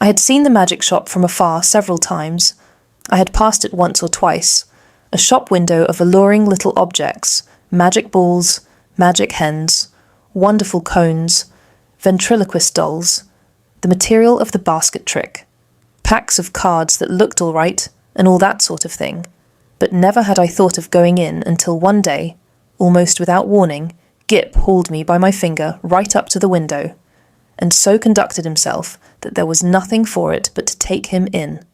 I had seen the magic shop from afar several times. I had passed it once or twice, a shop window of alluring little objects, magic balls, magic hens, wonderful cones, ventriloquist dolls, the material of the basket trick, packs of cards that looked all right, and all that sort of thing. But never had I thought of going in until one day, almost without warning, Gip hauled me by my finger right up to the window, and so conducted himself that there was nothing for it but to take him in.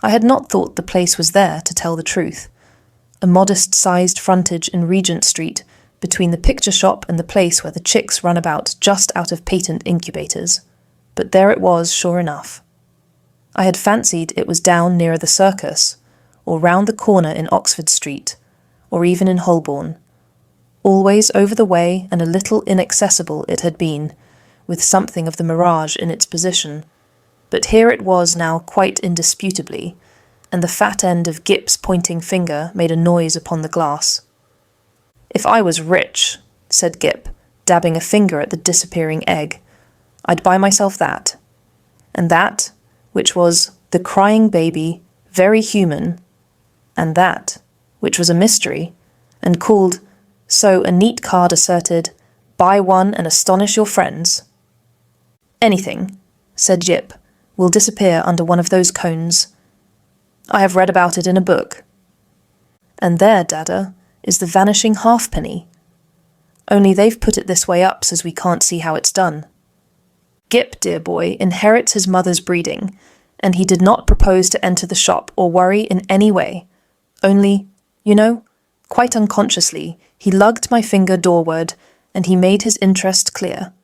I had not thought the place was there, to tell the truth. A modest-sized frontage in Regent Street, between the picture shop and the place where the chicks run about just out of patent incubators. But there it was, sure enough. I had fancied it was down nearer the circus, or round the corner in Oxford Street, or even in Holborn. Always over the way and a little inaccessible it had been, with something of the mirage in its position. But here it was now quite indisputably, and the fat end of Gip's pointing finger made a noise upon the glass. "If I was rich," said Gip, dabbing a finger at the disappearing egg, "I'd buy myself that. And that, which was The Crying Baby, Very Human, and that, which was a mystery, and called, so a neat card asserted, Buy one and astonish your friends." "Anything," said Jip, "will disappear under one of those cones. I have read about it in a book. And there, Dada, is the vanishing halfpenny. Only they've put it this way up so we can't see how it's done. Gip, dear boy, inherits his mother's breeding, and he did not propose to enter the shop or worry in any way. Only, you know, quite unconsciously, he lugged my finger doorward, and he made his interest clear.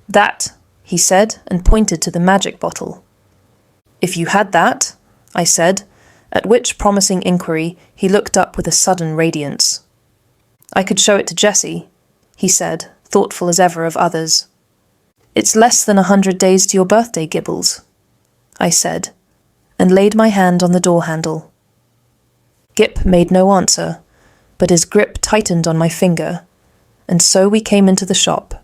That, he said, and pointed to the magic bottle. If you had that, I said, at which promising inquiry he looked up with a sudden radiance. I could show it to Jessie, he said, thoughtful as ever of others. It's less than 100 days to your birthday, Gibbles, I said, and laid my hand on the door handle. Gip made no answer, but his grip tightened on my finger, and so we came into the shop.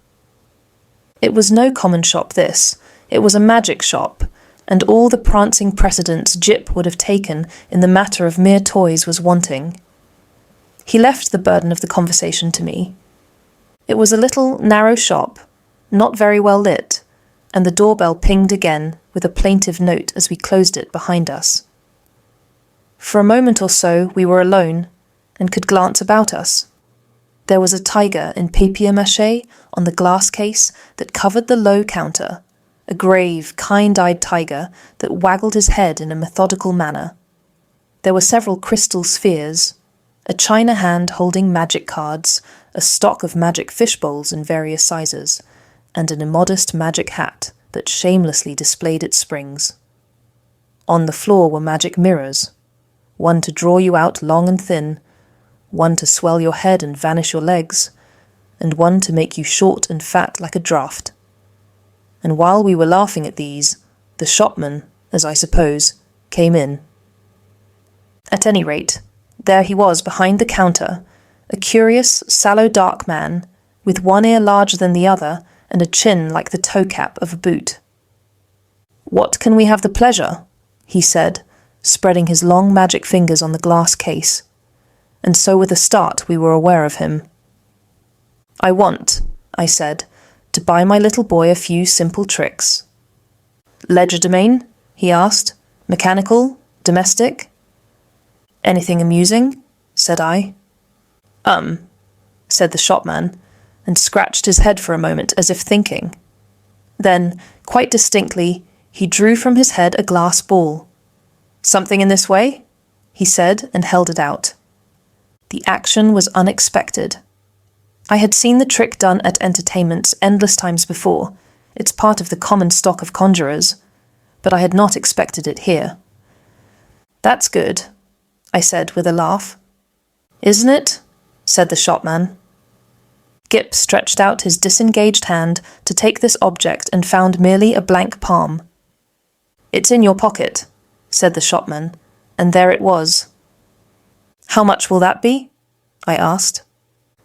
It was no common shop, this. It was a magic shop, and all the prancing precedence Jip would have taken in the matter of mere toys was wanting. He left the burden of the conversation to me. It was a little, narrow shop, not very well lit, and the doorbell pinged again with a plaintive note as we closed it behind us. For a moment or so we were alone, and could glance about us. There was a tiger in papier-mâché on the glass case that covered the low counter, a grave, kind-eyed tiger that waggled his head in a methodical manner. There were several crystal spheres, a china hand holding magic cards, a stock of magic fish bowls in various sizes, and an immodest magic hat that shamelessly displayed its springs. On the floor were magic mirrors, one to draw you out long and thin, one to swell your head and vanish your legs, and one to make you short and fat like a draught. And while we were laughing at these, the shopman, as I suppose, came in. At any rate, there he was behind the counter, a curious, sallow dark man, with one ear larger than the other and a chin like the toe cap of a boot. "What can we have the pleasure?" he said, spreading his long magic fingers on the glass case. And so with a start we were aware of him. "I want," I said, "to buy my little boy a few simple tricks." "Legerdemain?" he asked. "Mechanical? Domestic?" "Anything amusing?" said I. Said the shopman, and scratched his head for a moment as if thinking. Then, quite distinctly, he drew from his head a glass ball. "Something in this way?" he said, and held it out. The action was unexpected. I had seen the trick done at entertainments endless times before. It's part of the common stock of conjurers, but I had not expected it here. "That's good," I said with a laugh. "Isn't it?" said the shopman. Gip stretched out his disengaged hand to take this object and found merely a blank palm. "It's in your pocket," said the shopman, and there it was. "How much will that be?" I asked.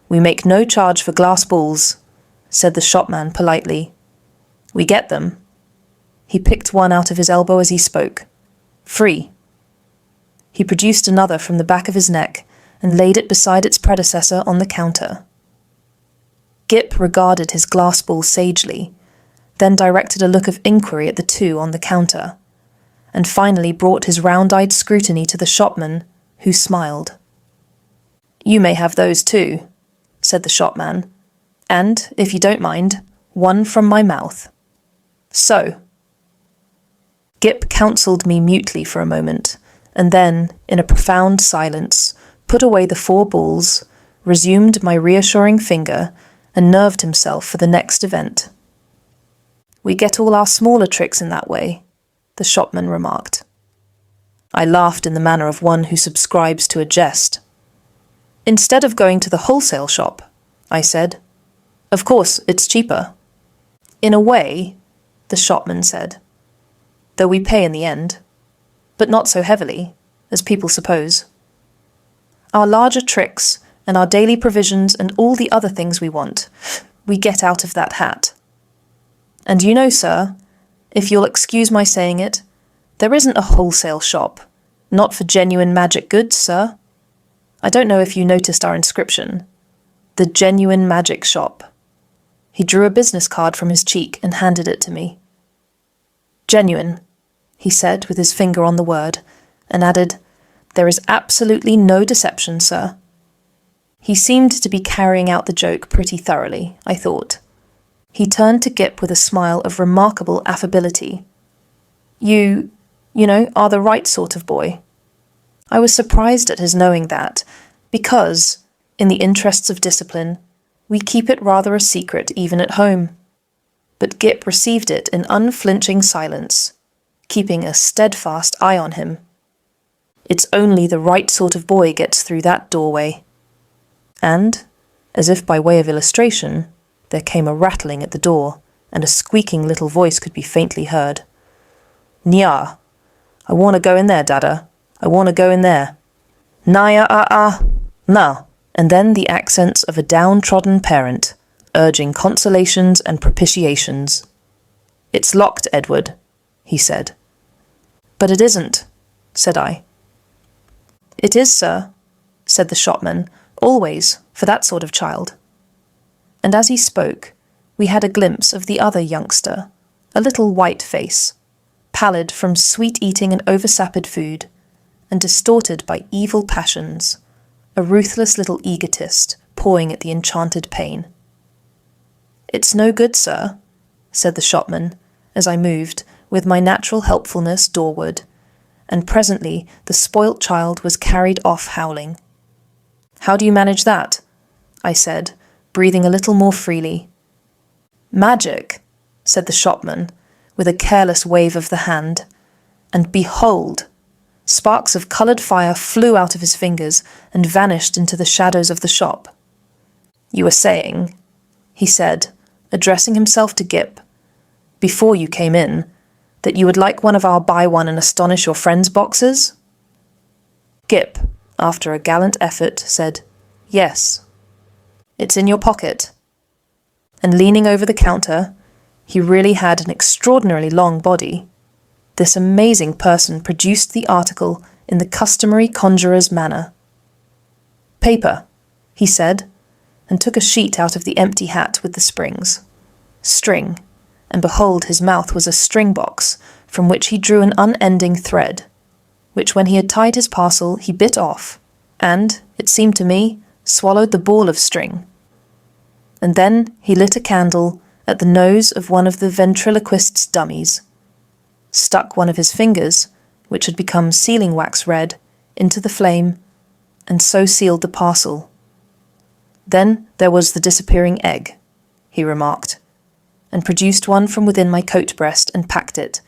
"We make no charge for glass balls," said the shopman politely. "We get them." He picked one out of his elbow as he spoke. Free. He produced another from the back of his neck and laid it beside its predecessor on the counter. Gip regarded his glass ball sagely, then directed a look of inquiry at the two on the counter, and finally brought his round-eyed scrutiny to the shopman, who smiled. "You may have those too," said the shopman, "and, if you don't mind, one from my mouth. So." Gip counselled me mutely for a moment, and then, in a profound silence, put away the 4 balls, resumed my reassuring finger, and nerved himself for the next event. "We get all our smaller tricks in that way," the shopman remarked. I laughed in the manner of one who subscribes to a jest. "Instead of going to the wholesale shop," I said. "Of course, it's cheaper." "In a way," the shopman said, "though we pay in the end, but not so heavily, as people suppose. Our larger tricks and our daily provisions and all the other things we want, we get out of that hat. And you know, sir, if you'll excuse my saying it, there isn't a wholesale shop, not for genuine magic goods, sir. I don't know if you noticed our inscription. The Genuine Magic Shop." He drew a business card from his cheek and handed it to me. "Genuine," he said with his finger on the word, and added, "There is absolutely no deception, sir." He seemed to be carrying out the joke pretty thoroughly, I thought. He turned to Gip with a smile of remarkable affability. You know, are the right sort of boy." I was surprised at his knowing that, because, in the interests of discipline, we keep it rather a secret even at home. But Gip received it in unflinching silence, keeping a steadfast eye on him. It's only the right sort of boy gets through that doorway. And, as if by way of illustration, there came a rattling at the door, and a squeaking little voice could be faintly heard. "Nya, I want to go in there, Dada. I want to go in there. Naya na." And then the accents of a downtrodden parent, urging consolations and propitiations. "It's locked, Edward," he said. "But it isn't," said I. "It is, sir," said the shopman, "always, for that sort of child." And as he spoke, we had a glimpse of the other youngster, a little white face, pallid from sweet-eating and oversapid food, and distorted by evil passions, a ruthless little egotist pawing at the enchanted pain. "It's no good, sir," said the shopman, as I moved, with my natural helpfulness, doorward, and presently the spoilt child was carried off howling. "How do you manage that?" I said, breathing a little more freely. "Magic," said the shopman, with a careless wave of the hand, and behold! Sparks of coloured fire flew out of his fingers and vanished into the shadows of the shop. "You were saying," he said, addressing himself to Gip, "before you came in, that you would like one of our buy one and astonish your friends boxes?" Gip, after a gallant effort, said, "Yes." "It's in your pocket." And leaning over the counter, he really had an extraordinarily long body. This amazing person produced the article in the customary conjurer's manner. "Paper," he said, and took a sheet out of the empty hat with the springs. "String," and behold, his mouth was a string box, from which he drew an unending thread, which when he had tied his parcel he bit off, and, it seemed to me, swallowed the ball of string. And then he lit a candle at the nose of one of the ventriloquist's dummies, stuck one of his fingers, which had become sealing wax red, into the flame, and so sealed the parcel. "Then there was the disappearing egg," he remarked, and produced one from within my coat breast and packed it,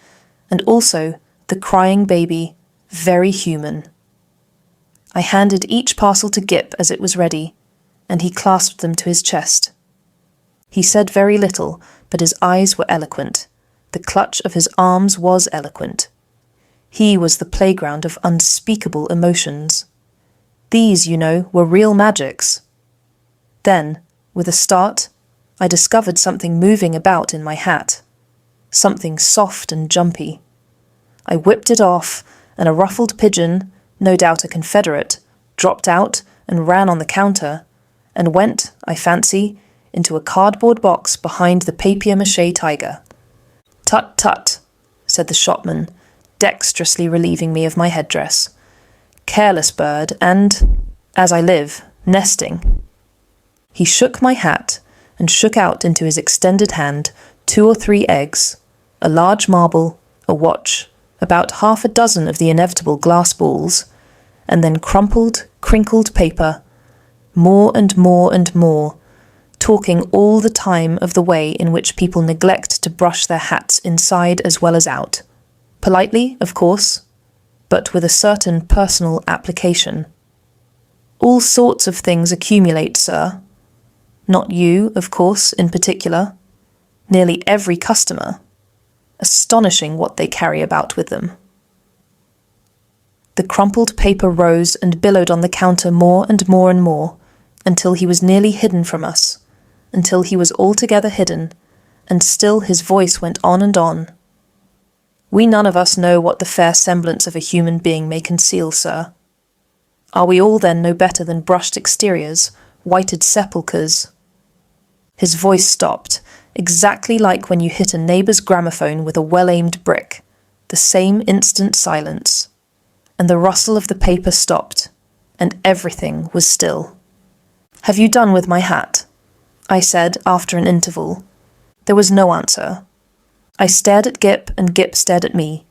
and also the crying baby, very human. I handed each parcel to Gip as it was ready, and he clasped them to his chest. He said very little, but his eyes were eloquent. The clutch of his arms was eloquent. He was the playground of unspeakable emotions. These, you know, were real magics. Then, with a start, I discovered something moving about in my hat. something soft and jumpy. I whipped it off, and a ruffled pigeon, no doubt a Confederate, dropped out and ran on the counter, and went, I fancy, into a cardboard box behind the papier-mâché tiger. "Tut, tut," said the shopman, dexterously relieving me of my headdress. "Careless bird, and, as I live, nesting." He shook my hat and shook out into his extended hand 2 or 3 eggs, a large marble, a watch, about half a dozen of the inevitable glass balls, and then crumpled, crinkled paper, more and more and more, talking all the time of the way in which people neglect to brush their hats inside as well as out. Politely, of course, but with a certain personal application. "All sorts of things accumulate, sir. Not you, of course, in particular. Nearly every customer. Astonishing what they carry about with them." The crumpled paper rose and billowed on the counter more and more and more, until he was nearly hidden from us, until he was altogether hidden, and still his voice went on and on. "We none of us know what the fair semblance of a human being may conceal, sir. Are we all then no better than brushed exteriors, whited sepulchres?" His voice stopped, exactly like when you hit a neighbour's gramophone with a well-aimed brick, the same instant silence. And the rustle of the paper stopped, and everything was still. "Have you done with my hat?" I said after an interval. There was no answer. I stared at Gip, and Gip stared at me,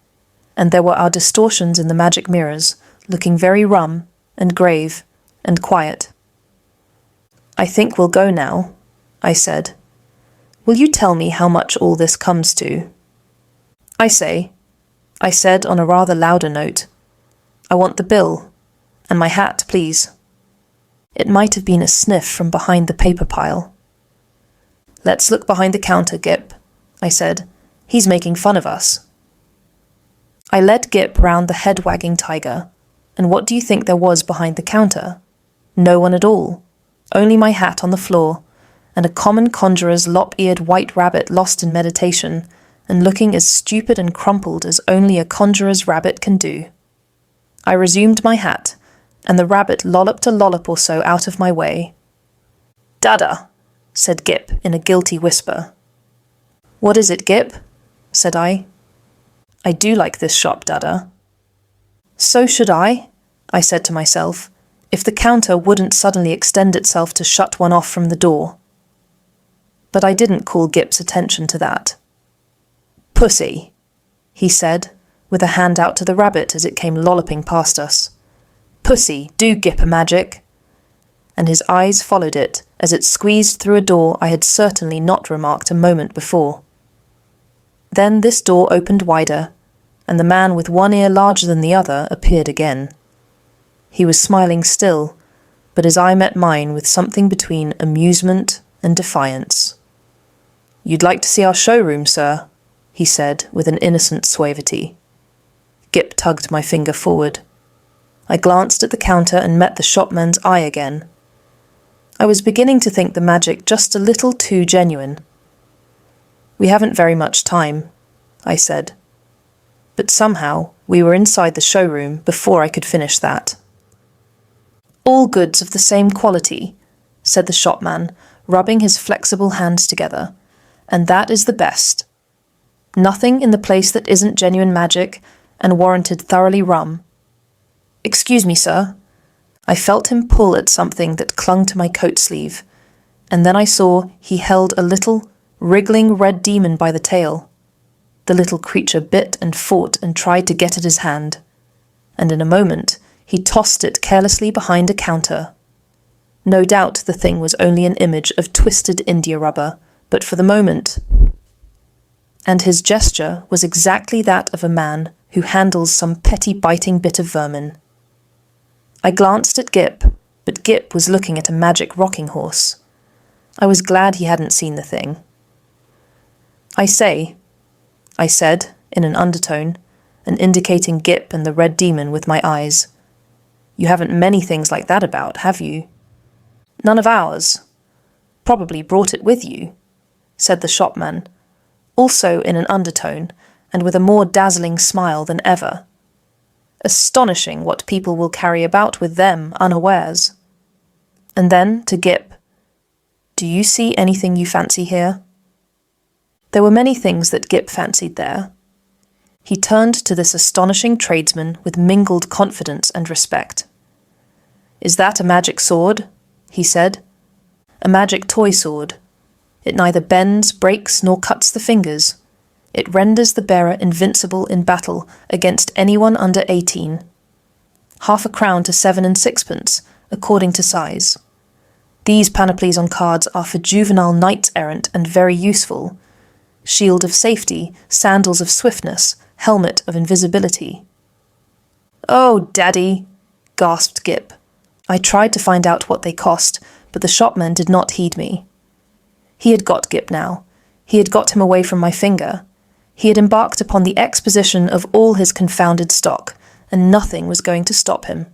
and there were our distortions in the magic mirrors, looking very rum, and grave, and quiet. "I think we'll go now," I said. "Will you tell me how much all this comes to?" I said on a rather louder note, "I want the bill, and my hat, please." It might have been a sniff from behind the paper pile. "Let's look behind the counter, Gip," I said. "He's making fun of us." I led Gip round the head-wagging tiger, and what do you think there was behind the counter? No one at all, only my hat on the floor, and a common conjurer's lop-eared white rabbit lost in meditation, and looking as stupid and crumpled as only a conjurer's rabbit can do. I resumed my hat, and the rabbit lolloped a lollop or so out of my way. "Dada," said Gip in a guilty whisper. "What is it, Gip?" said I. "I do like this shop, Dada." "So should I," I said to myself, "if the counter wouldn't suddenly extend itself to shut one off from the door." But I didn't call Gip's attention to that. "Pussy," he said, with a hand out to the rabbit as it came lolloping past us. "Pussy, do Gip a magic." And his eyes followed it as it squeezed through a door I had certainly not remarked a moment before. Then this door opened wider, and the man with one ear larger than the other appeared again. He was smiling still, but his eye met mine with something between amusement and defiance. "You'd like to see our showroom, sir?" he said with an innocent suavity. Gip tugged my finger forward. I glanced at the counter and met the shopman's eye again. I was beginning to think the magic just a little too genuine. "We haven't very much time," I said. But somehow we were inside the showroom before I could finish that. "All goods of the same quality," said the shopman, rubbing his flexible hands together, "and that is the best. Nothing in the place that isn't genuine magic and warranted thoroughly rum. Excuse me, sir." I felt him pull at something that clung to my coat sleeve, and then I saw he held a little, wriggling red demon by the tail. The little creature bit and fought and tried to get at his hand, and in a moment he tossed it carelessly behind a counter. No doubt the thing was only an image of twisted india rubber, but for the moment... And his gesture was exactly that of a man who handles some petty biting bit of vermin. I glanced at Gip, but Gip was looking at a magic rocking horse. I was glad he hadn't seen the thing. I said, in an undertone, and indicating Gip and the red demon with my eyes. "You haven't many things like that about, have you?" "None of ours. Probably brought it with you," said the shopman. also in an undertone, and with a more dazzling smile than ever. Astonishing what people will carry about with them unawares. And then to Gip, "Do you see anything you fancy here?" There were many things that Gip fancied there. He turned to this astonishing tradesman with mingled confidence and respect. "Is that a magic sword?" he said. "A magic toy sword. It neither bends, breaks, nor cuts the fingers. It renders the bearer invincible in battle against anyone under 18. 1/2 a crown to 7 and 6pence, according to size. These panoplies on cards are for juvenile knights-errant and very useful. Shield of safety, sandals of swiftness, helmet of invisibility." "Oh, Daddy!" gasped Gip. I tried to find out what they cost, but the shopman did not heed me. He had got Gip now. He had got him away from my finger. He had embarked upon the exposition of all his confounded stock, and nothing was going to stop him.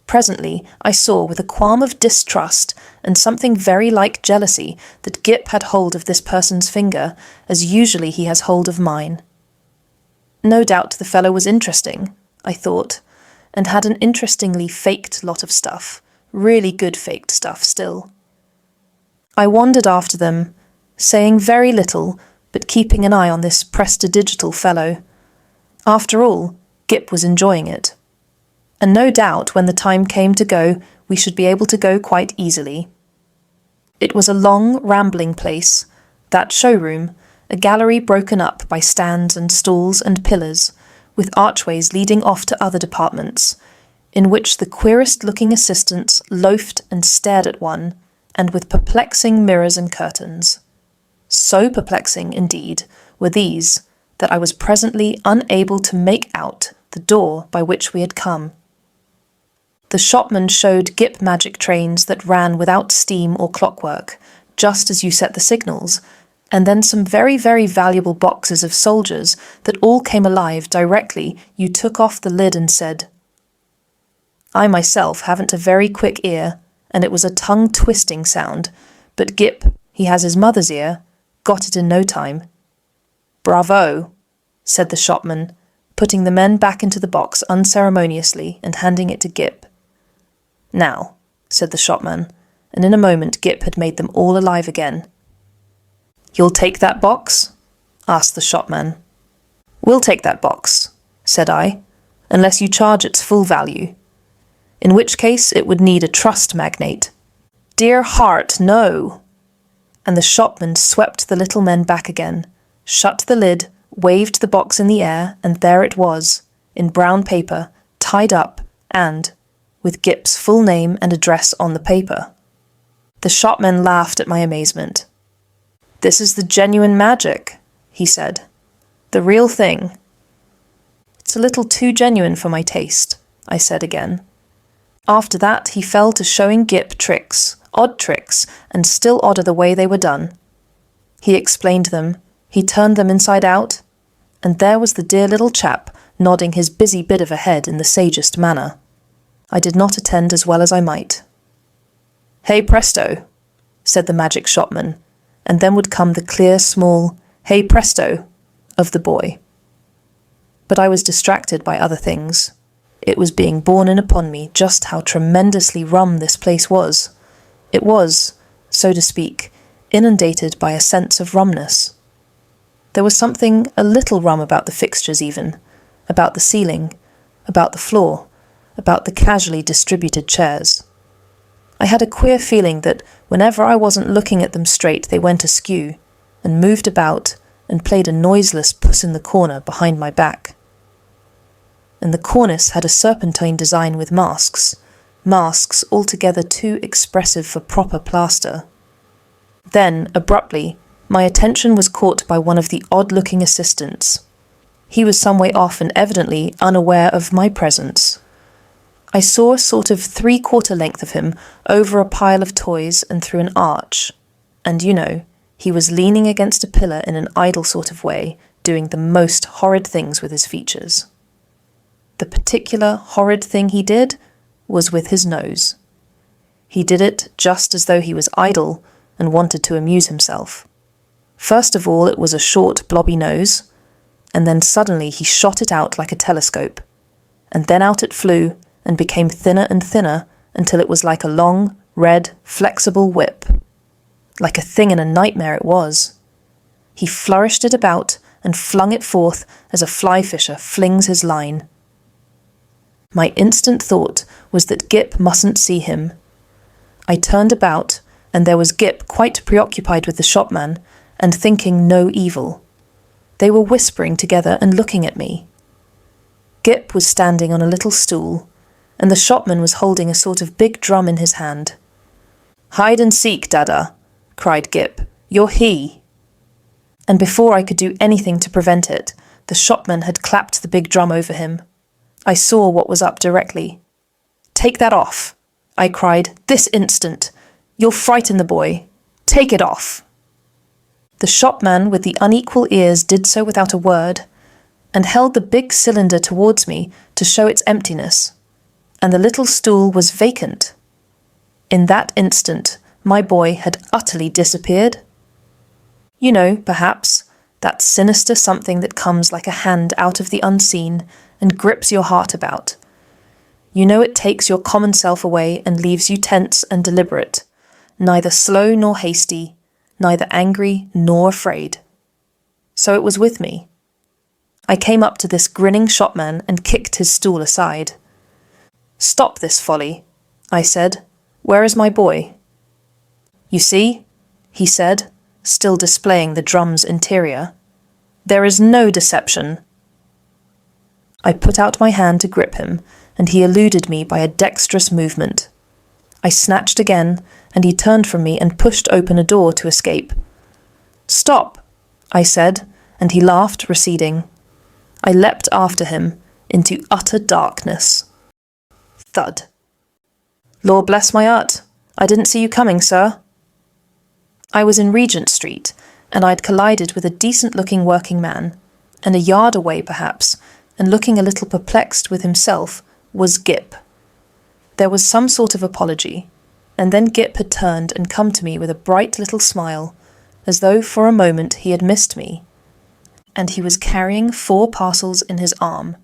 Presently I saw with a qualm of distrust and something very like jealousy that Gip had hold of this person's finger, as usually he has hold of mine. No doubt the fellow was interesting, I thought, and had an interestingly faked lot of stuff, really good faked stuff still. I wandered after them, saying very little, but keeping an eye on this prestidigital fellow. After all, Gip was enjoying it. And no doubt when the time came to go, we should be able to go quite easily. It was a long, rambling place, that showroom, a gallery broken up by stands and stalls and pillars, with archways leading off to other departments, in which the queerest-looking assistants loafed and stared at one, and with perplexing mirrors and curtains. So perplexing, indeed, were these, that I was presently unable to make out the door by which we had come. The shopman showed Gip magic trains that ran without steam or clockwork, just as you set the signals, and then some very, very valuable boxes of soldiers that all came alive directly you took off the lid and said. I myself haven't a very quick ear, and it was a tongue-twisting sound, but Gip, he has his mother's ear, got it in no time. "Bravo," said the shopman, putting the men back into the box unceremoniously and handing it to Gip. "Now," said the shopman, and in a moment Gip had made them all alive again. "You'll take that box?" asked the shopman. "We'll take that box," said I, "unless you charge its full value. In which case it would need a trust magnate." "Dear heart, no!" And the shopman swept the little men back again, shut the lid, waved the box in the air, and there it was, in brown paper, tied up, and with Gip's full name and address on the paper. The shopman laughed at my amazement. "This is the genuine magic," he said. "The real thing." "It's a little too genuine for my taste," I said again. After that he fell to showing Gip tricks, odd tricks, and still odder the way they were done. He explained them, he turned them inside out, and there was the dear little chap nodding his busy bit of a head in the sagest manner. I did not attend as well as I might. "Hey presto," said the magic shopman, and then would come the clear, small "hey presto" of the boy. But I was distracted by other things. It was being borne in upon me just how tremendously rum this place was. It was, so to speak, inundated by a sense of rumness. There was something a little rum about the fixtures even, about the ceiling, about the floor, about the casually distributed chairs. I had a queer feeling that whenever I wasn't looking at them straight they went askew, and moved about, and played a noiseless puss-in-the-corner behind my back. And the cornice had a serpentine design with masks altogether too expressive for proper plaster. Then, abruptly, my attention was caught by one of the odd-looking assistants. He was some way off and evidently unaware of my presence. I saw a sort of 3/4 length of him over a pile of toys and through an arch, and he was leaning against a pillar in an idle sort of way, doing the most horrid things with his features. The particular horrid thing he did was with his nose. He did it just as though he was idle and wanted to amuse himself. First of all, it was a short, blobby nose, and then suddenly he shot it out like a telescope, and then out it flew and became thinner and thinner until it was like a long, red, flexible whip. Like a thing in a nightmare it was. He flourished it about and flung it forth as a fly fisher flings his line. My instant thought was that Gip mustn't see him. I turned about, and there was Gip quite preoccupied with the shopman, and thinking no evil. They were whispering together and looking at me. Gip was standing on a little stool, and the shopman was holding a sort of big drum in his hand. "Hide and seek, Dada," cried Gip. "You're he." And before I could do anything to prevent it, the shopman had clapped the big drum over him. I saw what was up directly. "Take that off," I cried, "this instant. You'll frighten the boy. Take it off." The shopman with the unequal ears did so without a word, and held the big cylinder towards me to show its emptiness, and the little stool was vacant. In that instant, my boy had utterly disappeared. You know, perhaps, that sinister something that comes like a hand out of the unseen and grips your heart about. You know it takes your common self away and leaves you tense and deliberate, neither slow nor hasty, neither angry nor afraid. So it was with me. I came up to this grinning shopman and kicked his stool aside. "Stop this folly," I said. "Where is my boy?" "You see," he said, still displaying the drum's interior, "there is no deception." I put out my hand to grip him, and he eluded me by a dexterous movement. I snatched again, and he turned from me and pushed open a door to escape. "Stop," I said, and he laughed, receding. I leapt after him into utter darkness. Thud. "Lord bless my heart, I didn't see you coming, sir." I was in Regent Street, and I'd collided with a decent-looking working man, and a yard away perhaps, and looking a little perplexed with himself, was Gip. There was some sort of apology, and then Gip had turned and come to me with a bright little smile, as though for a moment he had missed me, and he was carrying 4 parcels in his arm.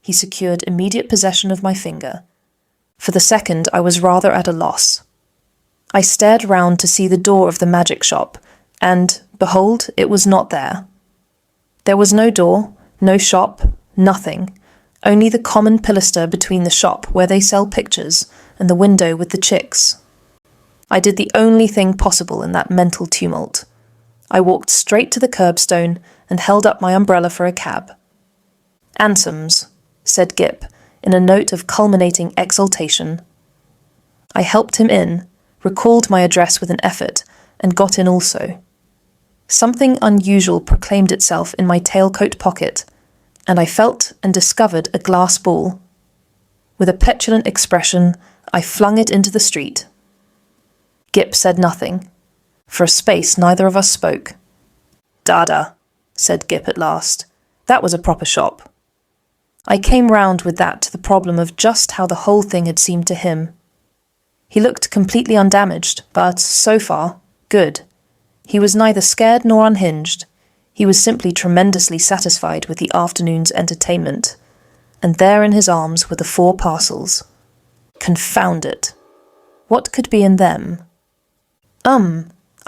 He secured immediate possession of my finger. For the second I was rather at a loss. I stared round to see the door of the magic shop, and, behold, it was not there. There was no door, no shop, nothing, only the common pilaster between the shop where they sell pictures and the window with the chicks. I did the only thing possible in that mental tumult. I walked straight to the curbstone and held up my umbrella for a cab. "Ansoms," said Gip, in a note of culminating exultation. I helped him in, recalled my address with an effort, and got in also. Something unusual proclaimed itself in my tailcoat pocket, and I felt and discovered a glass ball. With a petulant expression, I flung it into the street. Gip said nothing. For a space neither of us spoke. "Dada," said Gip at last. "That was a proper shop." I came round with that to the problem of just how the whole thing had seemed to him. He looked completely undamaged, but, so far, good. He was neither scared nor unhinged. He was simply tremendously satisfied with the afternoon's entertainment. And there in his arms were the 4 parcels. Confound it! What could be in them?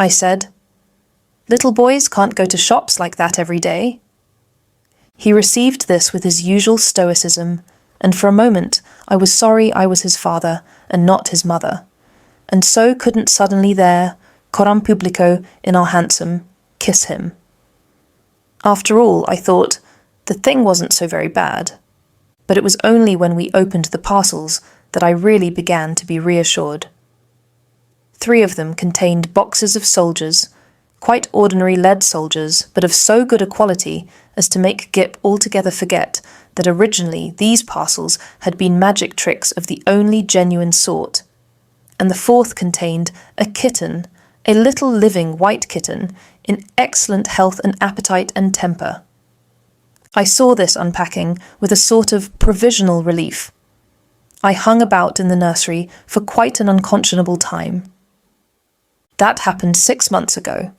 I said. "Little boys can't go to shops like that every day." He received this with his usual stoicism, and for a moment I was sorry I was his father and not his mother, and so couldn't suddenly there, coram publico, in our hansom, kiss him. After all, I thought, the thing wasn't so very bad. But it was only when we opened the parcels that I really began to be reassured. 3 of them contained boxes of soldiers, quite ordinary lead soldiers, but of so good a quality as to make Gip altogether forget that originally these parcels had been magic tricks of the only genuine sort. And the 4th contained a kitten, a little living white kitten, in excellent health and appetite and temper. I saw this unpacking with a sort of provisional relief. I hung about in the nursery for quite an unconscionable time. That happened 6 months ago.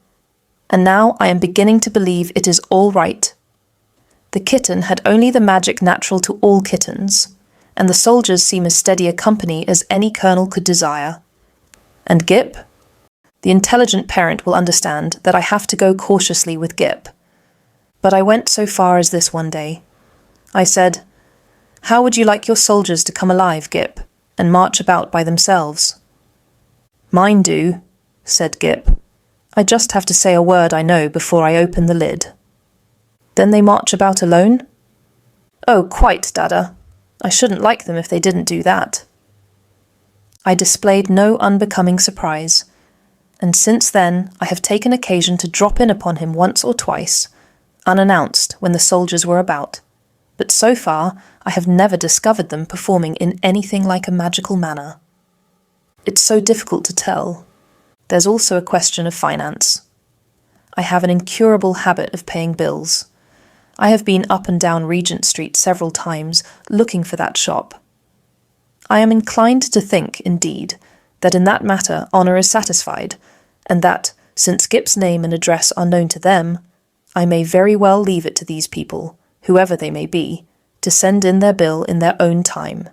and now I am beginning to believe it is all right. The kitten had only the magic natural to all kittens, and the soldiers seem as steady a company as any colonel could desire. And Gip? The intelligent parent will understand that I have to go cautiously with Gip. But I went so far as this one day. I said, "How would you like your soldiers to come alive, Gip, and march about by themselves?" "Mine do," said Gip. "I just have to say a word I know before I open the lid." "Then they march about alone?" "Oh, quite, Dada. I shouldn't like them if they didn't do that." I displayed no unbecoming surprise, and since then I have taken occasion to drop in upon him once or twice, unannounced when the soldiers were about, but so far I have never discovered them performing in anything like a magical manner. It's so difficult to tell. There's also a question of finance. I have an incurable habit of paying bills. I have been up and down Regent Street several times looking for that shop. I am inclined to think, indeed, that in that matter honour is satisfied, and that, since Gip's name and address are known to them, I may very well leave it to these people, whoever they may be, to send in their bill in their own time.